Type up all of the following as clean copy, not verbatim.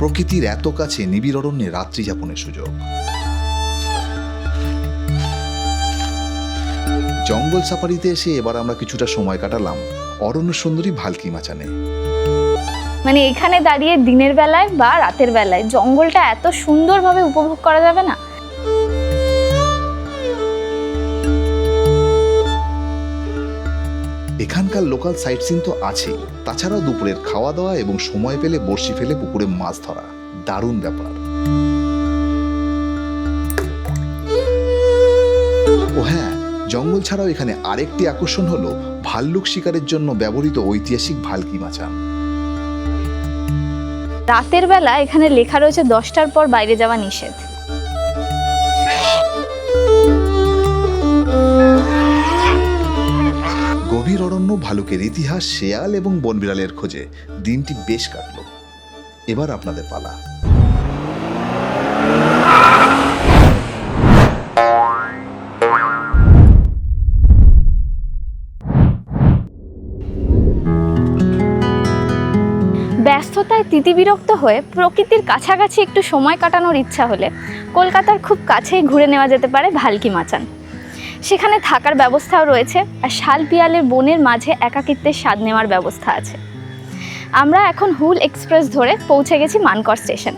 প্রকৃতির এত কাছে নিবিড় অরণ্যে রাত্রি যাপনের সুযোগ। জঙ্গল সাফারিতে এসে এবার আমরা কিছুটা সময় কাটালাম অরণ্য সুন্দরী ভালকি মাচানে। মানে এখানে দাঁড়িয়ে দিনের বেলায় বা রাতের বেলায় জঙ্গলটা এত সুন্দরভাবে উপভোগ করা যাবে না। এখানকার লোকাল সাইট সিন তো আছেই, তাছাড়াও দুপুরের খাওয়া দাওয়া এবং সময় পেলে বড়শি ফেলে পুকুরে মাছ ধরা দারুণ ব্যাপার। ও হ্যাঁ, জঙ্গল ছাড়াও এখানে আরেকটি আকর্ষণ হলো ভাল্লুক শিকারের জন্য ব্যবহৃত ঐতিহাসিক ভালকি মাচান। রাতের বেলা এখানে লেখা রয়েছে 10টার পর বাইরে যাওয়া নিষেধ। গভীর অরণ্য, ভালুকের ইতিহাস, শেয়াল এবং বনবিড়ালের খোঁজে দিনটি বেশ কাটল। এবার আপনাদের পালা। ব্যস্ততায় তিতিবিরক্ত হয়ে প্রকৃতির কাছাকাছি একটু সময় কাটানোর ইচ্ছা হলে কলকাতার খুব কাছেই ঘুরে নেওয়া যেতে পারে ভালকি মাচান। সেখানে থাকার ব্যবস্থাও রয়েছে, আর শাল পিয়ালের বনের মাঝে একাকিত্বের স্বাদ নেওয়ার ব্যবস্থা আছে। আমরা এখন হুল এক্সপ্রেস ধরে পৌঁছে গেছি মানকর স্টেশন।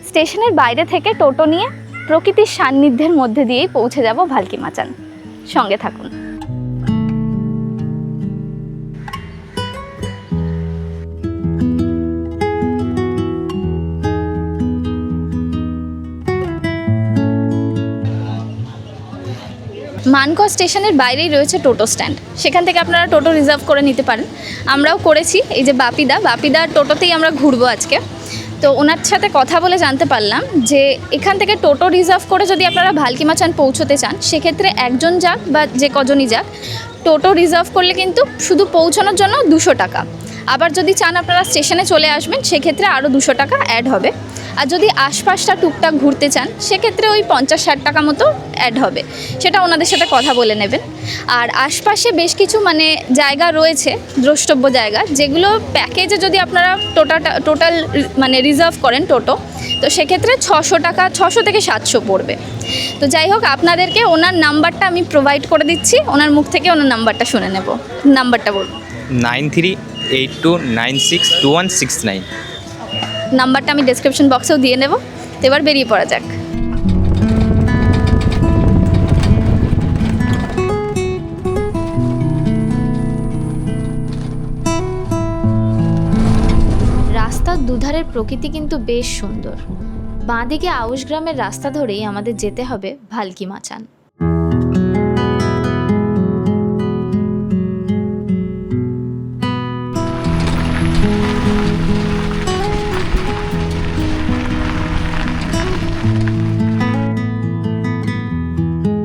স্টেশনের বাইরে থেকে টোটো নিয়ে প্রকৃতির সান্নিধ্যের মধ্যে দিয়েই পৌঁছে যাব ভালকি মাচান। সঙ্গে থাকুন। মানকর স্টেশনের বাইরেই রয়েছে টোটো স্ট্যান্ড, সেখান থেকে আপনারা টোটো রিজার্ভ করে নিতে পারেন। আমরাও করেছি। এই যে বাপিদার টোটোতেই আমরা ঘুরবো আজকে। তো ওনার সাথে কথা বলে জানতে পারলাম যে এখান থেকে টোটো রিজার্ভ করে যদি আপনারা ভালকি মাচান পৌঁছতে চান, সেক্ষেত্রে একজন যাক বা যে কজনই যাক, টোটো রিজার্ভ করলে কিন্তু শুধু পৌঁছানোর জন্য 200 টাকা। আবার যদি চান আপনারা স্টেশনে চলে আসবেন, সেক্ষেত্রে আরও 200 টাকা অ্যাড হবে। আর যদি আশপাশটা টুকটাক ঘুরতে চান, সেক্ষেত্রে ওই 50-60 টাকা মতো অ্যাড হবে, সেটা ওনাদের সাথে কথা বলে নেবেন। আর আশপাশে বেশ কিছু জায়গা রয়েছে, দ্রষ্টব্য জায়গা, যেগুলো প্যাকেজে যদি আপনারা টোটাল রিজার্ভ করেন টোটো, তো সেক্ষেত্রে 600 থেকে 700 পড়বে। তো যাই হোক, আপনাদেরকে ওনার নাম্বারটা আমি প্রোভাইড করে দিচ্ছি, ওনার মুখ থেকে ওনার নাম্বারটা শুনে নেব। নাম্বারটা বলুন। 9382962169। নাম্বারটা আমি ডেসক্রিপশন বক্সেও দিয়ে নেব। তো এবার বেরিয়ে পড়া যাক। রাস্তার দুধারের প্রকৃতি কিন্তু বেশ সুন্দর। বাঁদিকে আউশ গ্রামের রাস্তা ধরেই আমাদের যেতে হবে ভালকি মাচান।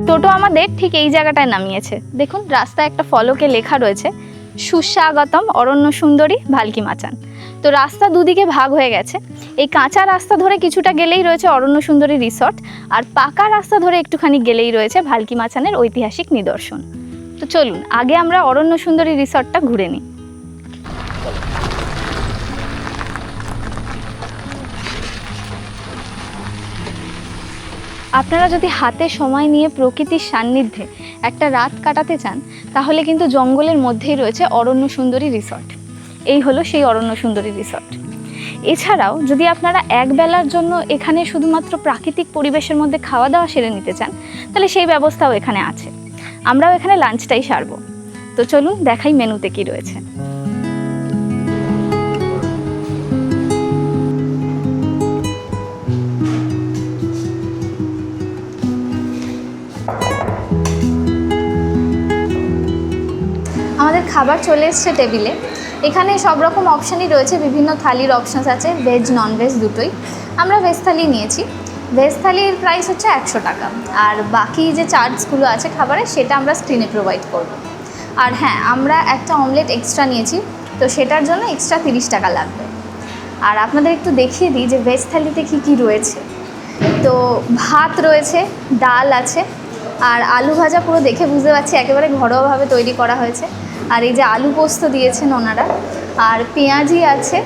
টোটো আমাদের ঠিক এই জায়গাটায় নামিয়েছে। দেখুন, রাস্তায় একটা ফলকে লেখা রয়েছে সুস্বাগতম অরণ্য সুন্দরী ভালকি মাচান। তো রাস্তা দুদিকে ভাগ হয়ে গেছে। এই কাঁচা রাস্তা ধরে কিছুটা গেলেই রয়েছে অরণ্য সুন্দরী রিসর্ট, আর পাকা রাস্তা ধরে একটুখানি গেলেই রয়েছে ভালকি মাচানের ঐতিহাসিক নিদর্শন। তো চলুন আগে আমরা অরণ্য সুন্দরী রিসর্টটা ঘুরে নিই। আপনারা যদি হাতে সময় নিয়ে প্রকৃতির সান্নিধ্যে একটা রাত কাটাতে চান, তাহলে কিন্তু জঙ্গলের মধ্যেই রয়েছে অরণ্য সুন্দরী রিসর্ট। এই হলো সেই অরণ্য সুন্দরী রিসর্ট। এছাড়াও যদি আপনারা এক বেলার জন্য এখানে শুধুমাত্র প্রাকৃতিক পরিবেশের মধ্যে খাওয়া দাওয়া সেরে নিতে চান, তাহলে সেই ব্যবস্থাও এখানে আছে। আমরাও এখানে লাঞ্চটাই সারবো। তো চলুন দেখাই মেনুতে কি রয়েছে। আমাদের খাবার চলে এসছে টেবিলে। এখানে সব রকম অপশানই রয়েছে, বিভিন্ন থালির অপশানস আছে, ভেজ ননভেজ দুটোই। আমরা ভেজ থালি নিয়েছি। ভেজ থালির প্রাইস হচ্ছে 100 টাকা, আর বাকি যে চার্জগুলো আছে খাবারের, সেটা আমরা স্ক্রিনে প্রোভাইড করব। আর হ্যাঁ, আমরা একটা অমলেট এক্সট্রা নিয়েছি, তো সেটার জন্য এক্সট্রা 30 টাকা লাগবে। আর আপনাদের একটু দেখিয়ে দিই যে ভেজ থালিতে কী কী রয়েছে। তো ভাত রয়েছে, ডাল আছে, আর আলু ভাজা পুরো দেখে বুঝতে পারছি একেবারে ঘরোয়াভাবে তৈরি করা হয়েছে। আর এই যে আলু পোস্ত দিয়েছেন ওনারা, আর পেঁয়াজি আছে,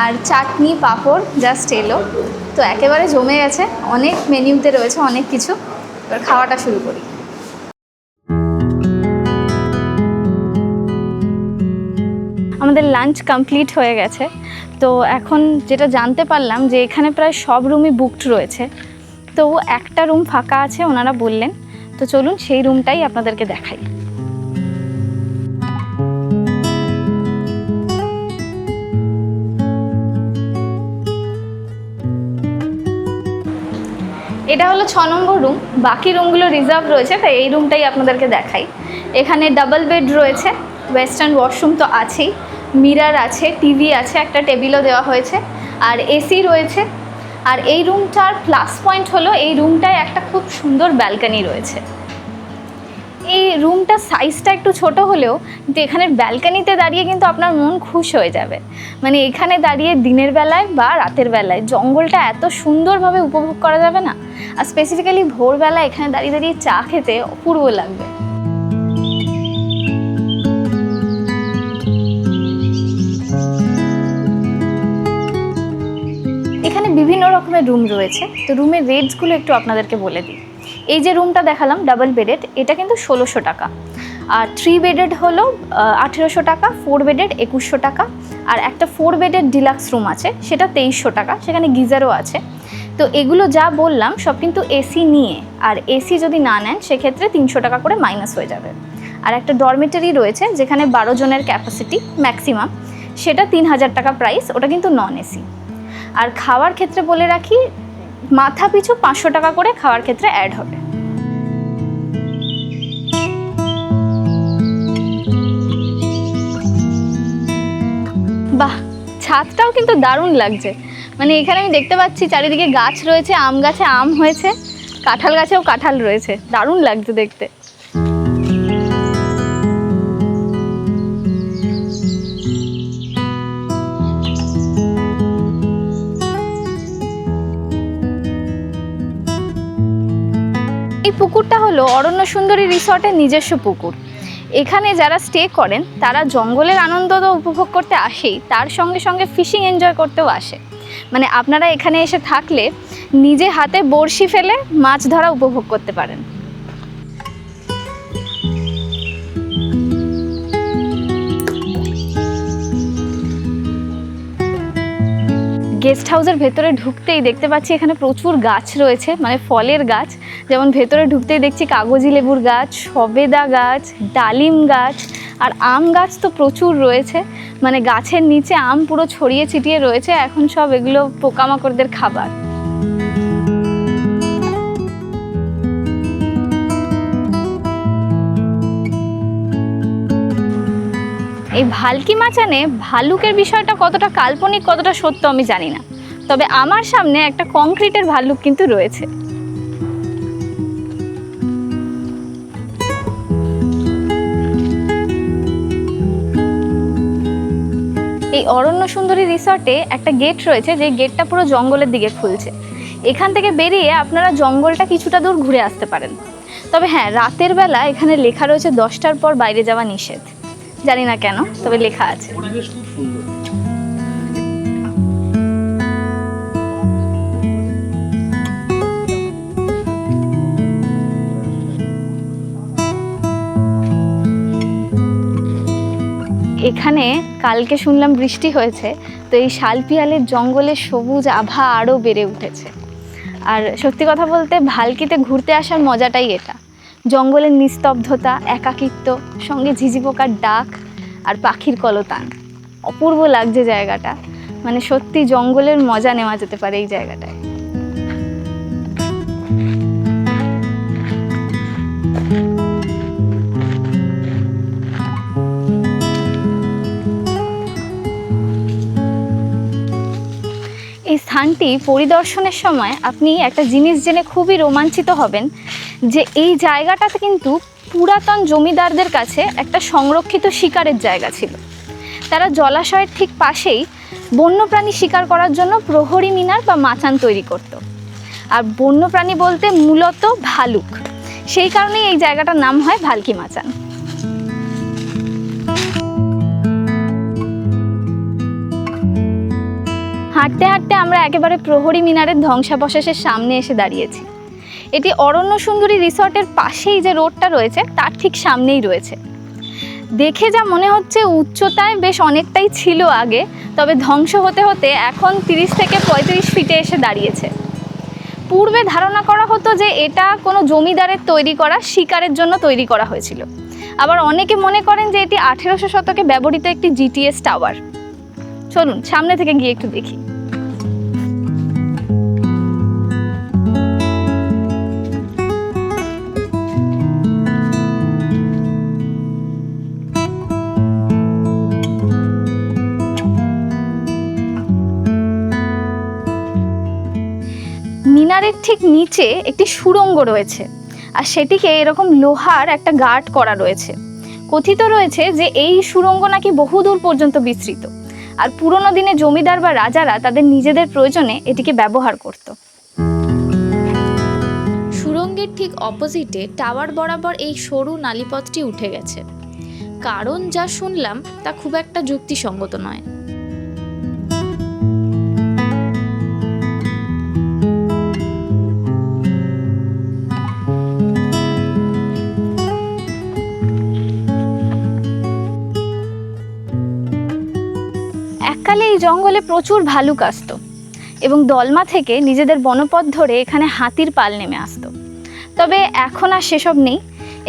আর চাটনি পাঁপড় জাস্ট এলো, তো একেবারে জমে গেছে। অনেক মেনুতে রয়েছে অনেক কিছু। এবার খাওয়াটা শুরু করি। আমাদের লাঞ্চ কমপ্লিট হয়ে গেছে, তো এখন যেটা জানতে পারলাম যে এখানে প্রায় সব রুমই বুকড রয়েছে, তো একটা রুম ফাঁকা আছে ওনারা বললেন। তো চলুন সেই রুমটাই আপনাদেরকে দেখাই। এটা হলো 6 নম্বর রুম, বাকি রুমগুলো রিজার্ভ রয়েছে, তাই এই রুমটাই আপনাদেরকে দেখাই। এখানে ডাবল বেড রয়েছে, ওয়েস্টার্ন ওয়াশরুম তো আছেই, মিরর আছে, টিভি আছে, একটা টেবিলও দেওয়া হয়েছে, আর এসি রয়েছে। আর এই রুমটার প্লাস পয়েন্ট হলো এই রুমটায় একটা খুব সুন্দর ব্যালকনি রয়েছে। এই রুমটার সাইজটা একটু ছোট হলেও কিন্তু এখানের ব্যালকনিতে দাঁড়িয়ে কিন্তু আপনার মন খুশ হয়ে যাবে। মানে এখানে দাঁড়িয়ে দিনের বেলায় বা রাতের বেলায় জঙ্গলটা এত সুন্দরভাবে উপভোগ করা যাবে না। আর স্পেসিফিক্যালি ভোরবেলা এখানে দাঁড়িয়ে দাঁড়িয়ে চা খেতে অপূর্ব লাগবে। এখানে বিভিন্ন রকমের রুম রয়েছে, তো রুমের রেটসগুলো একটু আপনাদেরকে বলে দিই। এই যে রুমটা দেখালাম ডাবল বেডেড, এটা কিন্তু 1600 টাকা। আর 3 বেডেড হলো 1800 টাকা, 4 বেডেড 2100 টাকা, আর একটা 4 বেডেড ডিলাক্স রুম আছে সেটা 2300 টাকা, সেখানে গিজারও আছে। তো এগুলো যা বললাম সব কিন্তু এসি নিয়ে, আর এসি যদি না নেন সেক্ষেত্রে 300 টাকা করে মাইনাস হয়ে যাবে। আর একটা ডরমেটরি রয়েছে যেখানে 12 জনের ক্যাপাসিটি ম্যাক্সিমাম, সেটা 3000 টাকা প্রাইস, ওটা কিন্তু নন এসি। আর খাওয়ার ক্ষেত্রে বলে রাখি, মাথা পিছু 500 টাকা করে খাওয়ার ক্ষেত্রে অ্যাড হবে। বাহ, ছাদটাও কিন্তু দারুণ লাগছে। মানে এখানে আমি দেখতে পাচ্ছি চারিদিকে গাছ রয়েছে, আম গাছে আম হয়েছে, কাঁঠাল গাছেও কাঁঠাল রয়েছে, দারুণ লাগছে দেখতে। এই পুকুরটা হলো অরণ্য সুন্দরী রিসর্টের নিজস্ব পুকুর। এখানে যারা স্টে করেন তারা জঙ্গলের আনন্দ তো উপভোগ করতে আসেই, তার সঙ্গে সঙ্গে ফিশিং এনজয় করতেও আসে। মানে আপনারা এখানে এসে থাকলে নিজে হাতে বড়শি ফেলে মাছ ধরা উপভোগ করতে পারেন। গেস্ট হাউসের ভেতরে ঢুকতেই দেখতে পাচ্ছি এখানে প্রচুর গাছ রয়েছে, মানে ফলের গাছ। যেমন ভেতরে ঢুকতেই দেখছি কাগজি লেবুর গাছ, সবেদা গাছ, ডালিম গাছ, আর আম গাছ তো প্রচুর রয়েছে। মানে গাছের নিচে আম পুরো ছড়িয়ে ছিটিয়ে রয়েছে, এখন সব এগুলো পোকামাকড়দের খাবার। এই ভালকি মাচানে ভালুকের বিষয়টা কতটা কাল্পনিক কতটা সত্য আমি জানি না, তবে আমার সামনে একটা কংক্রিটের ভালুক কিন্তু রয়েছে। এই অরণ্য সুন্দরী রিসর্টে একটা গেট রয়েছে, যে গেটটা পুরো জঙ্গলের দিকে খুলছে। এখান থেকে বেরিয়ে আপনারা জঙ্গলটা কিছুটা দূর ঘুরে আসতে পারেন। তবে হ্যাঁ, রাতের বেলা এখানে লেখা রয়েছে 10টার পর বাইরে যাওয়া নিষেধ। জানি না কেন, তবে লেখা আছে। এখানে কালকে শুনলাম বৃষ্টি হয়েছে, তো এই শালপিয়ালের জঙ্গলের সবুজ আভা আরও বেড়ে উঠেছে। আর সত্যি কথা বলতে ভালকিতে ঘুরতে আসার মজাটাই এটা। জঙ্গলের নিস্তব্ধতা, একাকিত্ব, সঙ্গে ঝিঝি পোকার ডাক আর পাখির কলতান, অপূর্ব লাগছে জায়গাটা। মানে সত্যি জঙ্গলের মজা নেওয়া যেতে পারে এই জায়গাটায়। এই স্থানটি পরিদর্শনের সময় আপনি একটা জিনিস জেনে খুবই রোমাঞ্চিত হবেন, যে এই জায়গাটাতে কিন্তু পুরাতন জমিদারদের কাছে একটা সংরক্ষিত শিকারের জায়গা ছিল। তারা জলাশয়ের ঠিক পাশেই বন্যপ্রাণী শিকার করার জন্য প্রহরী মিনার বা মাচান তৈরি করত। আর বন্যপ্রাণী বলতে মূলত ভালুক, সেই কারণেই এই জায়গাটার নাম হয় ভালকি মাচান। হাঁটতে হাঁটতে আমরা একেবারে প্রহরী মিনারের ধ্বংসাবশেষের সামনে এসে দাঁড়িয়েছি। এটি অরণ্য সুন্দরী রিসর্টের পাশেই যে রোডটা রয়েছে তার ঠিক সামনেই রয়েছে। দেখে যা মনে হচ্ছে উচ্চতায় বেশ অনেকটাই ছিল আগে, তবে ধ্বংস হতে হতে এখন 30 থেকে 35 ফিটে এসে দাঁড়িয়েছে। পূর্বে ধারণা করা হতো যে এটা কোনো জমিদারের তৈরি করা শিকারের জন্য তৈরি করা হয়েছিল। আবার অনেকে মনে করেন যে এটি 1800 শতকে ব্যবহৃত একটি জিটিএস টাওয়ার। চলুন সামনে থেকে গিয়ে একটু দেখি। মিনারের ঠিক নিচে একটি সুড়ঙ্গ রয়েছে, আর সেটিকে এরকম লোহার একটা গার্ড করা রয়েছে। কথিত রয়েছে যে এই সুড়ঙ্গ নাকি বহুদূর পর্যন্ত বিস্তৃত, আর পুরনো দিনে জমিদার বা রাজারা তাদের নিজেদের প্রয়োজনে এটিকে ব্যবহার করত। সুড়ঙ্গের ঠিক অপোজিটে টাওয়ার বরাবর এই সরু নালীপথটি উঠে গেছে। কারণ যা শুনলাম তা খুব একটা যুক্তিসঙ্গত নয়। এককালে এই জঙ্গলে প্রচুর ভালুক আসতো এবং দলমা থেকে নিজেদের বনপথ ধরে এখানে হাতির পাল নেমে আসতো। তবে এখন আর সেসব নেই।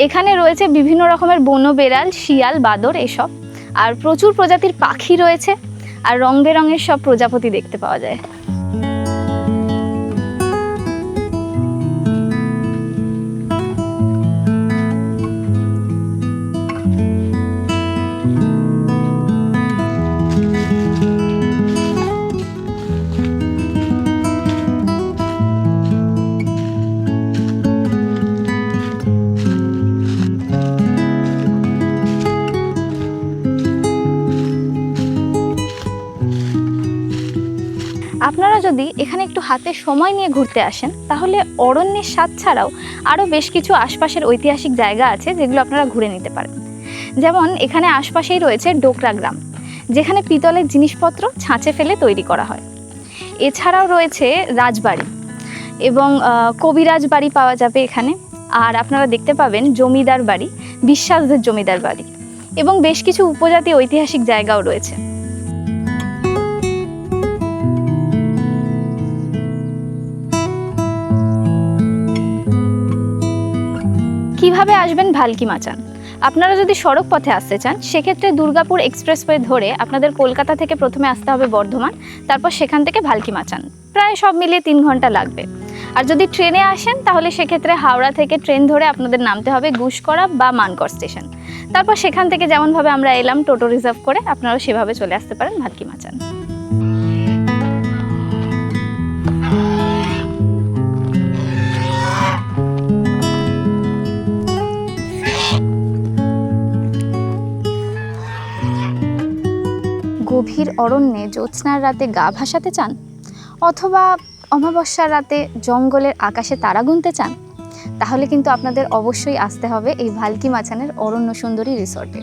এখানে রয়েছে বিভিন্ন রকমের বন বেড়াল, শিয়াল, বাদর এসব, আর প্রচুর প্রজাতির পাখি রয়েছে, আর রং বেরঙের সব প্রজাপতি দেখতে পাওয়া যায়। আপনারা যদি এখানে একটু হাতে সময় নিয়ে ঘুরতে আসেন তাহলে অরণ্যের স্বাদ ছাড়াও আরও বেশ কিছু আশপাশের ঐতিহাসিক জায়গা আছে যেগুলো আপনারা ঘুরে নিতে পারেন। যেমন এখানে আশপাশেই রয়েছে ডোকরা গ্রাম, যেখানে পিতলের জিনিসপত্র ছাঁচে ফেলে তৈরি করা হয়। এছাড়াও রয়েছে রাজবাড়ি এবং কবিরাজ বাড়ি পাওয়া যাবে এখানে। আর আপনারা দেখতে পাবেন জমিদার বাড়ি, বিশ্বাসদের জমিদার বাড়ি, এবং বেশ কিছু উপজাতি ঐতিহাসিক জায়গাও রয়েছে। কিভাবে আসবেন ভালকি মাচান? আপনারা যদি সড়ক পথে আসতে চান সেক্ষেত্রে দুর্গাপুর এক্সপ্রেসওয়ে ধরে আপনাদের কলকাতা থেকে প্রথমে আসতে হবে বর্ধমান, তারপর সেখান থেকে ভালকি মাচান। প্রায় সব মিলিয়ে 3 ঘন্টা লাগবে। আর যদি ট্রেনে আসেন তাহলে সেক্ষেত্রে হাওড়া থেকে ট্রেন ধরে আপনাদের নামতে হবে গুসকরা বা মানকর স্টেশন। তারপর সেখান থেকে যেমনভাবে আমরা এলাম টোটো রিজার্ভ করে আপনারা সেভাবে চলে আসতে পারেন ভালকি মাচান। গভীর অরণ্যে জ্যোৎস্নার রাতে গা ভাসাতে চান, অথবা অমাবস্যার রাতে জঙ্গলের আকাশে তারা গুনতে চান, তাহলে কিন্তু আপনাদের অবশ্যই আসতে হবে এই ভালকি মাচানের অরণ্য সুন্দরী রিসর্টে।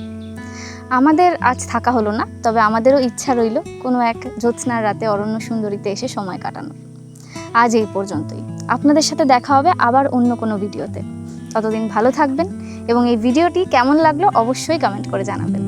আমাদের আজ থাকা হলো না, তবে আমাদেরও ইচ্ছা রইল কোনো এক জ্যোৎস্নার রাতে অরণ্য সুন্দরীতে এসে সময় কাটানোর। আজ এই পর্যন্তই। আপনাদের সাথে দেখা হবে আবার অন্য কোনো ভিডিওতে। ততদিন ভালো থাকবেন এবং এই ভিডিওটি কেমন লাগলো অবশ্যই কমেন্ট করে জানাবেন।